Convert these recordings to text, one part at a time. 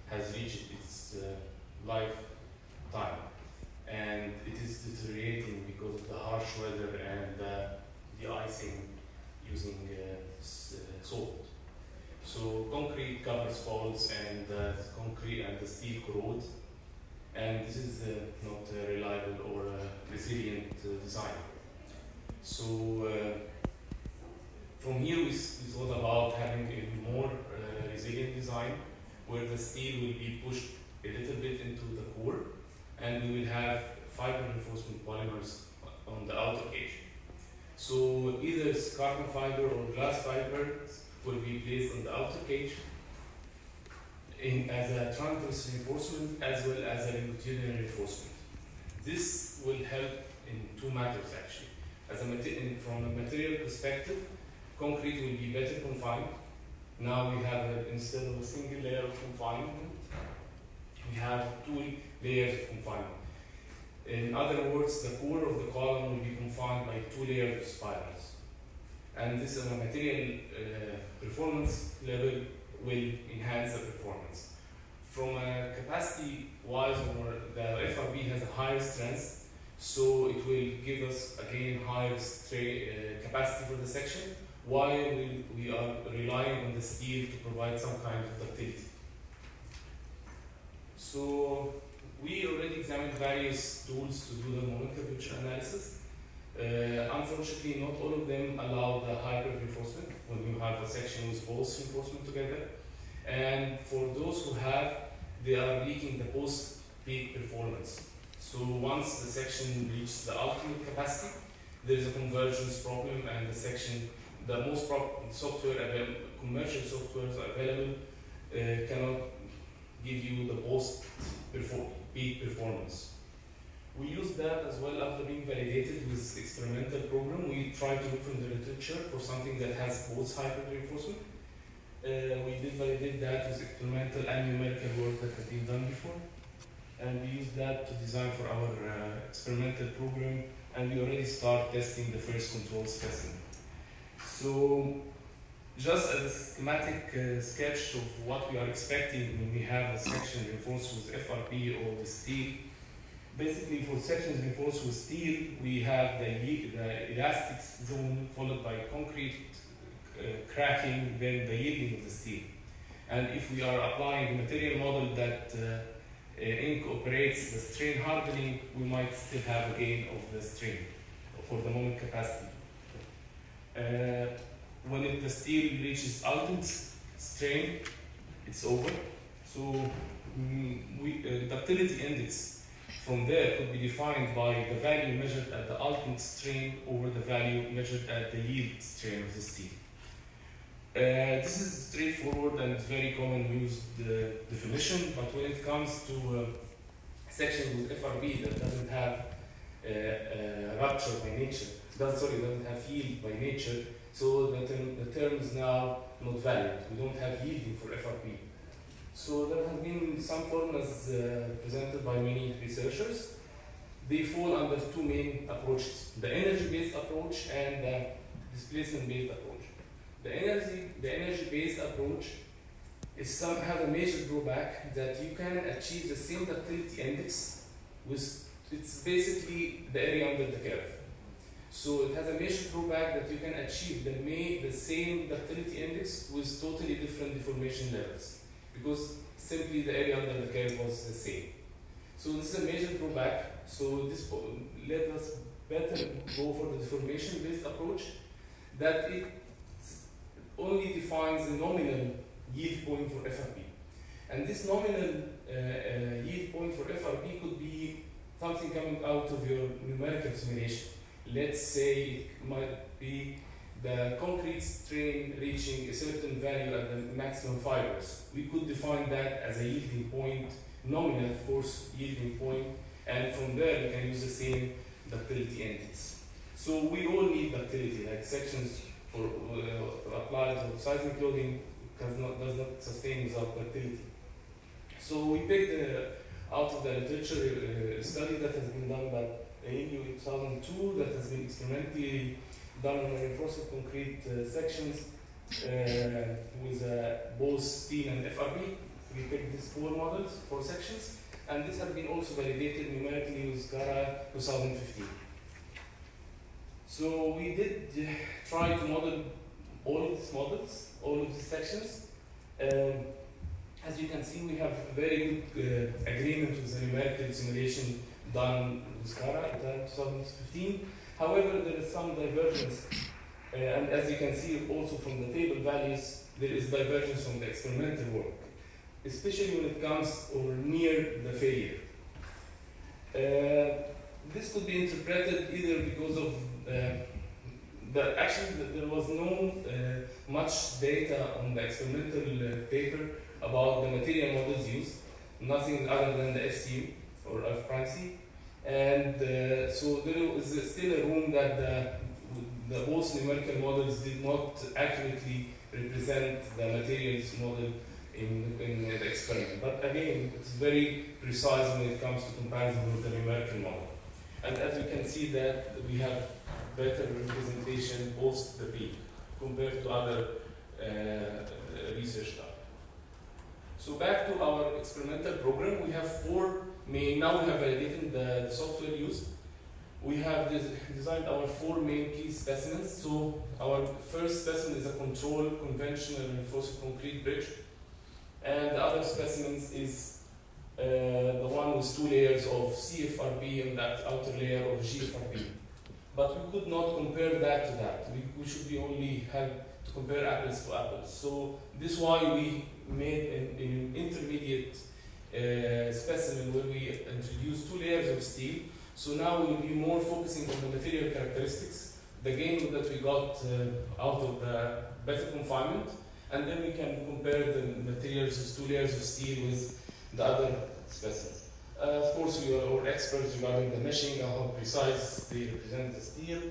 has reached its lifetime, and it is deteriorating because of the harsh weather and the icing using salt. So concrete covers faults, and concrete and the steel corrode, and this is not a reliable or resilient design. So from here we thought about having a more resilient design where the steel will be pushed a little bit into the core, and we will have fiber reinforcement polymers on the outer edge. So either carbon fiber or glass fiber will be placed on the outer cage as a transverse reinforcement as well as a longitudinal reinforcement. This will help in two matters actually. From a material perspective, concrete will be better confined. Now we have, instead of a single layer of confinement, we have two layers of confinement. In other words, the core of the column will be confined by two layers of spirals. And this on a material performance level will enhance the performance. From a capacity-wise, the FRP has a higher strength, so it will give us again higher capacity for the section, while we are relying on the steel to provide some kind of ductility. So we already examined various tools to do the moment curvature analysis. Unfortunately, not all of them allow the hybrid reinforcement when you have a section with both reinforcement together. And for those who have, they are leaking the post-peak performance. So once the section reaches the ultimate capacity, there is a convergence problem, and the section, the most commercial softwares available cannot give you the post-peak performance. We use that as well after being validated with experimental program. We try to look from the literature for something that has both hybrid reinforcement. We did validate that with experimental and numerical work that has been done before. And we used that to design for our experimental program, and we already start testing the first controls testing. So just as a schematic sketch of what we are expecting when we have a section reinforced with FRP or with steel. Basically, for sections reinforced with steel, we have the elastic zone followed by concrete cracking, then the yielding of the steel. And if we are applying a material model that incorporates the strain hardening, we might still have a gain of the strain for the moment capacity. When the steel reaches ultimate strain, it's over. So ductility index from there could be defined by the value measured at the ultimate strain over the value measured at the yield strain of the steel. This is straightforward and very common used definition, but when it comes to section with FRB that doesn't have rupture by nature, doesn't have yield by nature, so the term is now not valid. We don't have yielding for FRP. So there have been some formulas presented by many researchers. They fall under two main approaches: the energy-based approach and the displacement-based approach. The energy-based approach has a major drawback that you can achieve the same ductility index with, it's basically the area under the curve. So it has a major drawback that you can achieve the same ductility index with totally different deformation levels, because simply the area under the curve was the same. So this is a major drawback. So this let us better go for the deformation-based approach, that it only defines a nominal yield point for FRP. And this nominal yield point for FRP could be something coming out of your numerical simulation. Let's say it might be the concrete strain reaching a certain value at the maximum fibers. We could define that as a yielding point, nominal, of course, yielding point, and from there we can use the same ductility index. So we all need ductility, like sections for applied or seismic loading does not sustain without ductility. So we picked out of the literature study that has been done by EU 2002 that has been experimentally done on reinforced concrete sections with both steel and FRP. We picked these 4 models, 4 sections, and this has been also validated numerically with SCARA 2015. So we did try to model all of these models, all of these sections. As you can see, we have very good agreement with the numerical simulation done with SCARA in 2015. However, there is some divergence, and as you can see also from the table values, there is divergence from the experimental work, especially when it comes or near the failure. This could be interpreted either because of actually there was no much data on the experimental paper about the material models used, nothing other than the FCU or F prime C, and so there is still a room that the both numerical models did not accurately represent the materials model in the experiment. But again, it's very precise when it comes to comparison with the numerical model. And as you can see that we have better representation post the peak compared to other research data. So back to our experimental program, we have 4 main, now we have validated the software used. We have designed our 4 main key specimens. So our first specimen is a control conventional reinforced concrete bridge. And the other specimens is the one with 2 layers of CFRB and that outer layer of GFRB. But we could not compare that to that. We should be only have to compare apples to apples. So this is why we made an intermediate specimen where we introduced 2 layers of steel. So now we will be more focusing on the material characteristics, the gain that we got out of the better confinement, and then we can compare the materials with 2 layers of steel with the other specimens. Of course, we are experts regarding the meshing and how precise they represent the steel,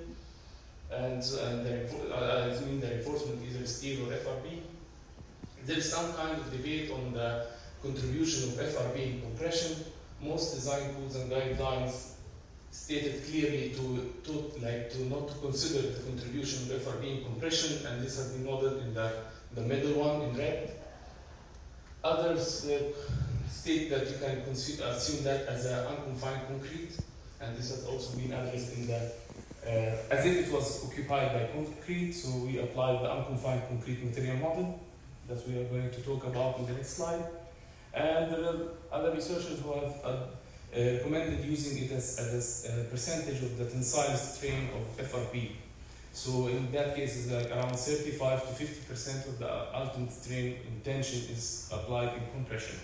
and I mean the reinforcement either steel or FRB. There is some kind of debate on the contribution of FRB in compression. Most design codes and guidelines stated clearly to not to consider the contribution of FRB in compression, and this has been modeled in the middle one in red. Others state that you can assume that as an unconfined concrete, and this has also been addressed in the as if it was occupied by concrete, so we applied the unconfined concrete material model that we are going to talk about in the next slide. And there are other researchers who have recommended using it as a percentage of the tensile strain of FRB. So in that case, it's like around 35 to 50% of the ultimate strain in tension is applied in compression.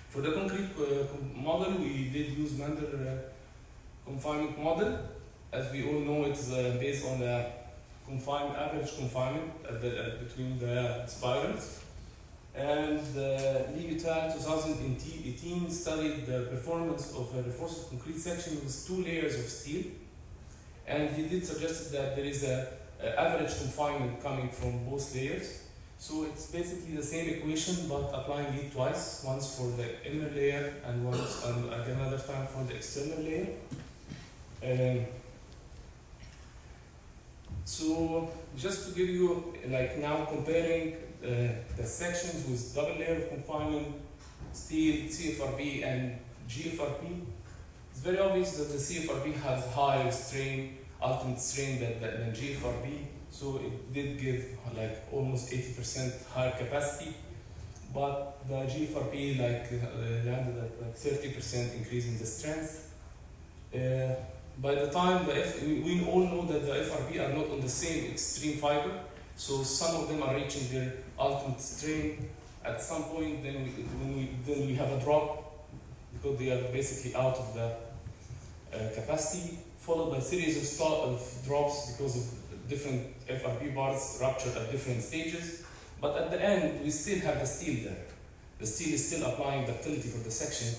For the concrete model, we did use Mander confinement model. As we all know, it's based on the average confinement between the spirals. And Ligital 2018 studied the performance of a reinforced concrete section with 2 layers of steel. And he did suggest that there is an average confinement coming from both layers. So it's basically the same equation, but applying it twice, once for the inner layer and once at another time for the external layer. So just to give you, like now comparing the sections with double layer of confinement, steel, CFRB and GFRB, it's very obvious that the CFRB has higher strain, ultimate strain than GFRB. So it did give like almost 80% higher capacity, but the GFRB landed at like 30% increase in the strength. By the time we all know that the FRB are not on the same extreme fiber, so some of them are reaching their ultimate strain at some point. Then we have a drop because they are basically out of the capacity, followed by a series of drops because of different FRB bars ruptured at different stages. But at the end, we still have the steel there. The steel is still applying ductility for the section,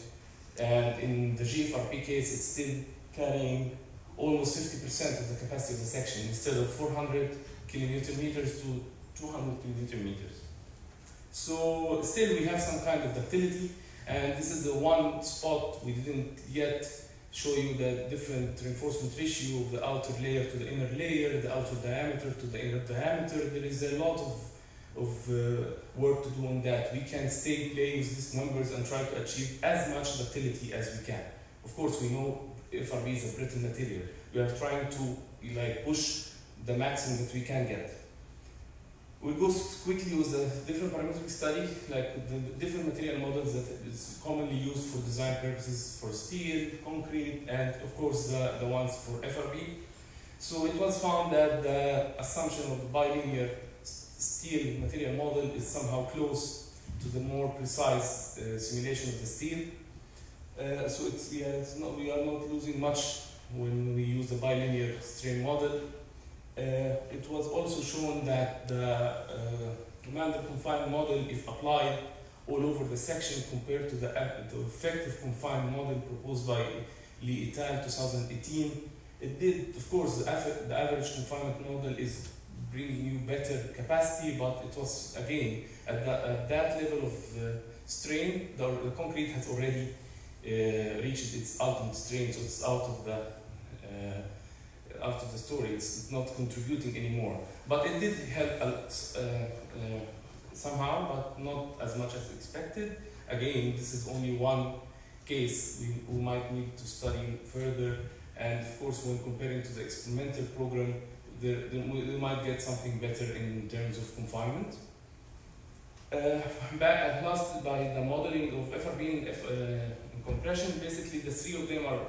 and in the GFRB case, it's still carrying almost 50% of the capacity of the section instead of 400 kilonewton meters to 200 kilonewton meters. So still we have some kind of ductility, and this is the one spot we didn't yet show you the different reinforcement ratio of the outer layer to the inner layer, the outer diameter to the inner diameter. There is a lot of of work to do on that. We can stay play with these numbers and try to achieve as much ductility as we can. Of course, we know FRB is a brittle material. We are trying to push the maximum that we can get. We go quickly with the different parametric study, like the different material models that is commonly used for design purposes for steel, concrete, and of course the ones for FRB. So it was found that the assumption of the bilinear steel material model is somehow close to the more precise simulation of the steel. So we are not losing much when we use the bilinear strain model. It was also shown that the random confined model, if applied all over the section compared to the effective confined model proposed by Lee et al. 2018, it did, of course, the average confinement model is bringing you better capacity, but it was, again, at that level of strain, the concrete has already reached its ultimate strain, so it's out of the story. It's not contributing anymore. But it did help somehow, but not as much as expected. Again, this is only one case we might need to study further. And of course, when comparing to the experimental program, we might get something better in terms of confinement. Back at last, by the modeling of FRB and compression, basically the three of them are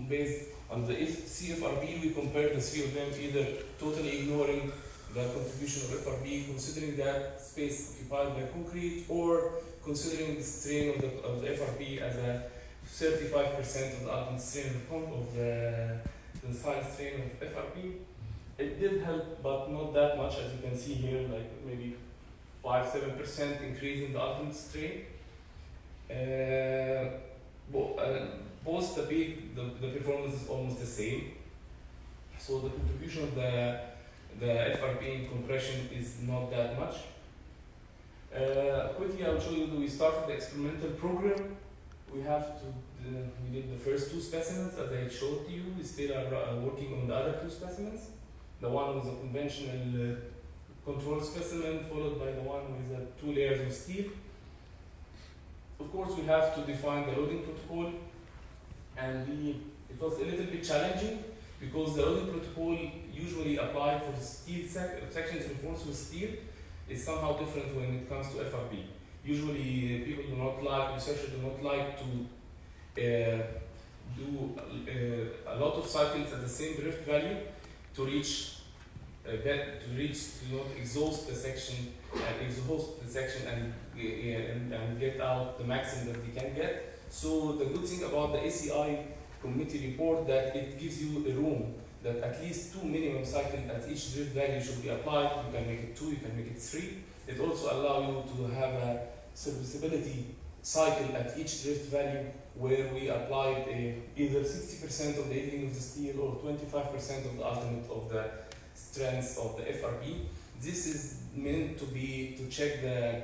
based on the CFRB. We compare the three of them, either totally ignoring the contribution of FRB, considering that space occupied by concrete, or considering the strain of the FRB as a 35% of the ultimate strain of the side strain of FRB. It did help, but not that much, as you can see here, like maybe 5-7% increase in the ultimate strain. Both the performance is almost the same. So the contribution of the FRB in compression is not that much. Quickly, I'll show you. We started the experimental program. We did the first two specimens, as I showed to you. We still are working on the other two specimens. The one was a conventional control specimen, followed by the one with 2 layers of steel. Of course, we have to define the loading protocol, and it was a little bit challenging because the loading protocol usually applied for steel sections reinforced with steel is somehow different when it comes to FRB. Usually, researchers do not like to do a lot of cycles at the same drift value to not exhaust the section and get out the maximum that they can get. So the good thing about the ACI committee report that it gives you a room that at least 2 minimum cycles at each drift value should be applied. You can make it 2, you can make it 3. It also allows you to have a serviceability cycle at each drift value where we applied either 60% of the yielding of the steel or 25% of the ultimate of the strength of the FRB. This is meant to check the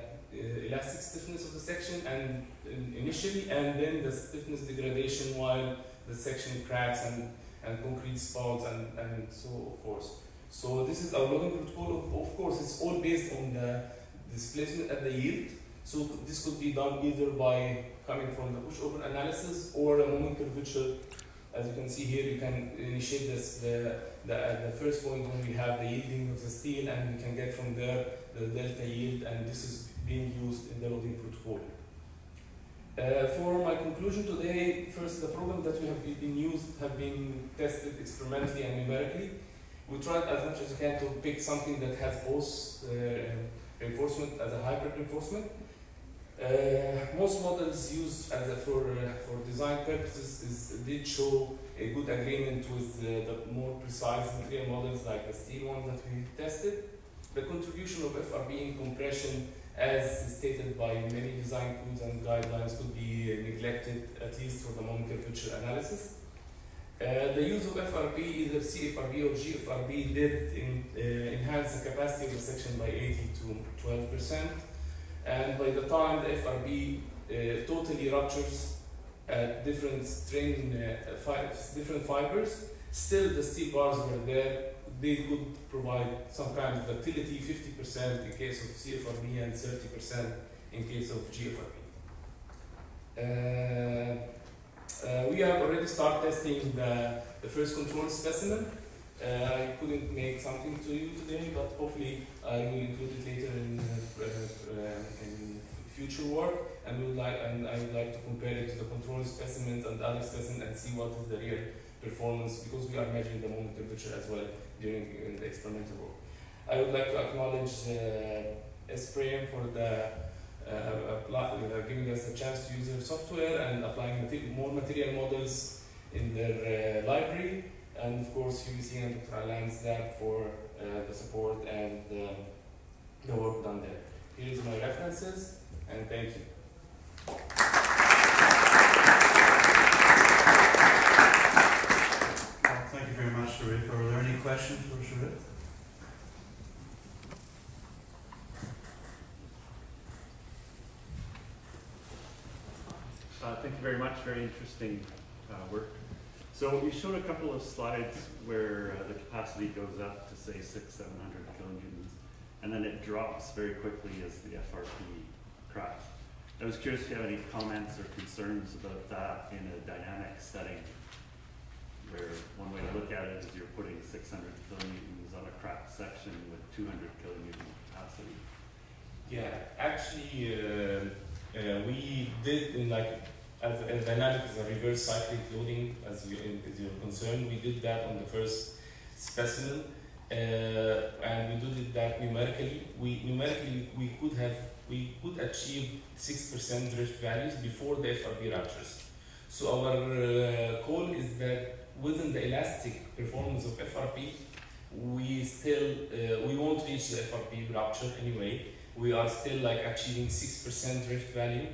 elastic stiffness of the section and initially, and then the stiffness degradation while the section cracks and concrete spouts and so forth. So this is our loading protocol. Of course, it's all based on the displacement at the yield. So this could be done either by coming from the pushover analysis or a moment curvature. As you can see here, you can initiate the first point when we have the yielding of the steel, and we can get from there the delta yield, and this is being used in the loading protocol. For my conclusion today, first, the program that we have been used have been tested experimentally and numerically. We tried as much as we can to pick something that has both reinforcement as a hybrid reinforcement. Most models used for design purposes did show a good agreement with the more precise material models like the steel one that we tested. The contribution of FRB in compression, as stated by many design codes and guidelines, could be neglected, at least for the moment curvature analysis. The use of FRB, either CFRB or GFRB, did enhance the capacity of the section by 8 to 12%. And by the time the FRB totally ruptures at different strain, different fibers, still the steel bars were there they could provide some kind of ductility, 50% in case of CFRB and 30% in case of GFRB. We have already started testing the first control specimen. I couldn't make something to you today, but hopefully I will include it later in future work, and I would like to compare it to the control specimens and other specimens and see what is the real performance, because we are measuring the moment temperature as well during the experimental work. I would like to acknowledge SPRAM for giving us a chance to use their software and applying more material models in their library, and of course UBC and Dr. Alan's lab for the support and the work done there. Here is my references, and thank you. Thank you very much, Sherif. Are there any questions for Sherif? Thank you very much. Very interesting work. So you showed a couple of slides where the capacity goes up to say 600-700 kilonewtons, and then it drops very quickly as the FRP cracks. I was curious if you have any comments or concerns about that in a dynamic setting, where one way to look at it is you're putting 600 kilonewtons on a cracked section with 200 kilonewton capacity. Yeah, actually, we did in as dynamic as a reverse cyclic loading, as you're concerned. We did that on the first specimen, and we did that numerically. We could achieve 6% drift values before the FRP ruptures. So our call is that within the elastic performance of FRP, we won't reach the FRP rupture anyway. We are still achieving 6% drift value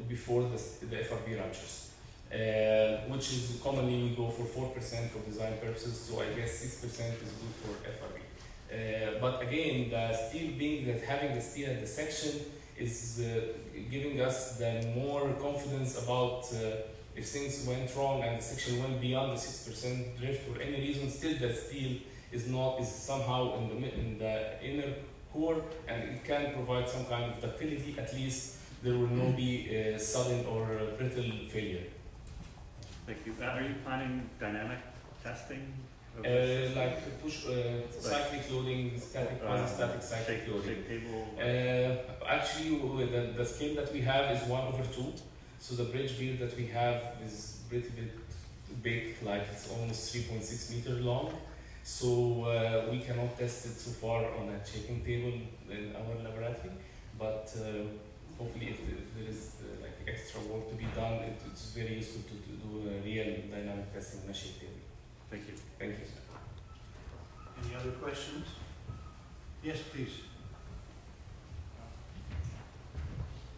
before the FRP ruptures, which is commonly we go for 4% for design purposes. So I guess 6% is good for FRP. But again, the steel having the steel at the section is giving us the more confidence about if things went wrong and the section went beyond the 6% drift for any reason, still the steel is somehow in the inner core, and it can provide some kind of ductility. At least there will not be sudden or brittle failure. Thank you. Are you planning dynamic testing? Like push cyclic loading, static, quasi-static cyclic loading. Actually, the scale that we have is 1/2. So the bridge gear that we have is pretty big, it's almost 3.6 meters long. So we cannot test it so far on a checking table in our laboratory, but hopefully if there is extra work to be done, it's very useful to do a real dynamic testing on a shape table. Thank you. Thank you, sir. Any other questions? Yes, please.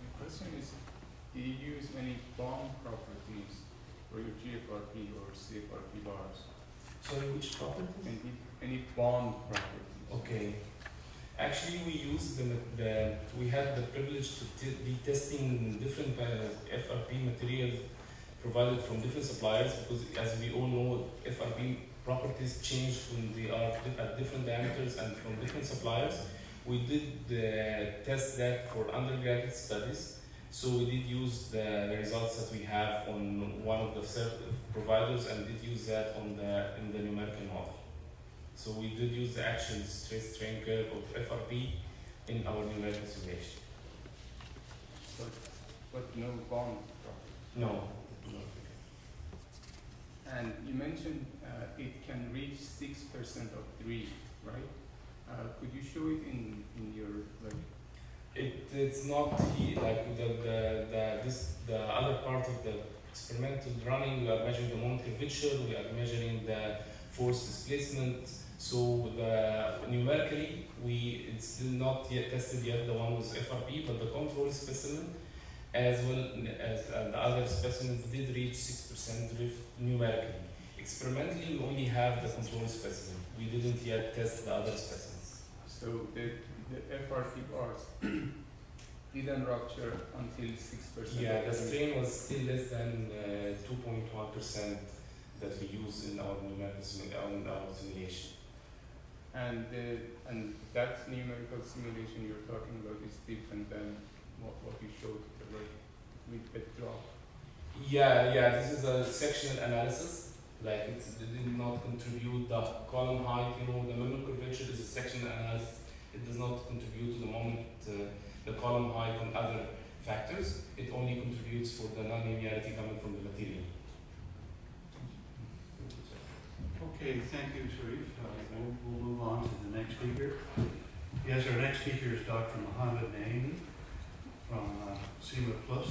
The question is, do you use any bond properties for your GFRP or CFRP bars? Sorry, which properties? Any bond properties? Okay. Actually, we had the privilege to be testing different FRP materials provided from different suppliers, because as we all know, FRP properties change when they are at different diameters and from different suppliers. We did test that for undergraduate studies, so we did use the results that we have on one of the providers and did use that in the numerical model. So we did use the actual stress strain curve of FRP in our numerical simulation. But no bond properties? No. And you mentioned it can reach 6% of drift, right? Could you show it in your It's not the other part of the experimental running. We are measuring the moment temperature. We are measuring the force displacement. So numerically, it's still not yet tested yet. The one was FRP, but the control specimen, as well as the other specimens, did reach 6% drift numerically. Experimentally, we only have the control specimen. We didn't yet test the other specimens. So the FRP bars didn't rupture until 6%? Yeah, the strain was still less than 2.1% that we use in our numerical simulation. And that numerical simulation you're talking about is different than what you showed the right with the drop. Yeah, this is a sectional analysis. Like it did not contribute the column height. You know, the moment curvature is a sectional analysis. It does not contribute to the moment the column height and other factors. It only contributes for the nonlinearity coming from the material. Okay, thank you, Sherif. We'll move on to the next speaker. Yes, our next speaker is Dr. Mohammed Naimi from SEMA Plus.